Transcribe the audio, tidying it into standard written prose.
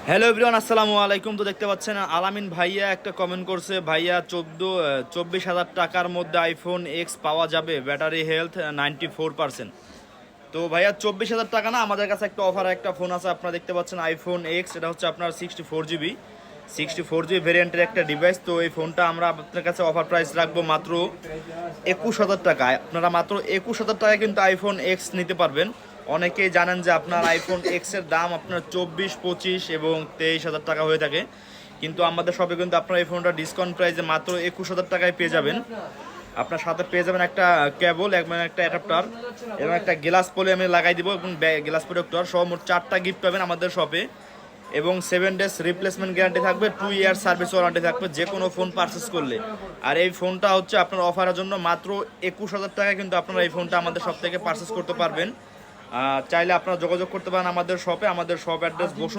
Hello everyone, আসসালামু আলাইকুম। তো দেখতে পাচ্ছেন আলামিন ভাইয়া একটা কমেন্ট করছে, ভাইয়া 24,000 টাকার মধ্যে আইফোন এক্স পাওয়া যাবে, ব্যাটারি হেলথ 94%। তো ভাইয়া 24,000 টাকা না, আমাদের কাছে একটা অফার একটা ফোন আছে। আপনারা দেখতে পাচ্ছেন আইফোন এক্স, এটা হচ্ছে আপনার 64 জিবি ভেরিয়েন্টের একটা ডিভাইস। তো এই ফোনটা আমরা আপনার কাছে অফার প্রাইস রাখবো মাত্র 21,000 টাকায়। আপনারা মাত্র 21,000 টাকায় কিন্তু আইফোন এক্স নিতে পারবেন। অনেকেই জানেন যে আপনার আইফোন এক্স এর দাম আপনার 24, 25 এবং 23,000 টাকা হয়ে থাকে, কিন্তু আমাদের শপে কিন্তু আপনার এই ফোনটা ডিসকাউন্ট প্রাইসে মাত্র 21,000 টাকায় পেয়ে যাবেন। আপনার সাথে পেয়ে যাবেন একটা কেবল, মানে একটা অ্যাডাপ্টার এবং একটা গ্লাস পলি আমি লাগাই দিব, এবং গ্লাস প্রোটেক্টর সহ মোট 4টা গিফট পাবেন আমাদের শপে। এবং 7 ডেজ রিপ্লেসমেন্ট গ্যারান্টি থাকবে, 2 ইয়ার সার্ভিস ওয়ারেন্টি থাকবে যে কোনো ফোন পারচেস করলে। আর এই ফোনটা হচ্ছে আপনার অফারের জন্য মাত্র 21,000 টাকায় কিন্তু আপনারা এই ফোনটা আমাদের শপ থেকে পারচেস করতে পারবেন। চাইলে আপনারা যোগাযোগ করতে পারেন আমাদের শপে। আমাদের শপ অ্যাড্রেস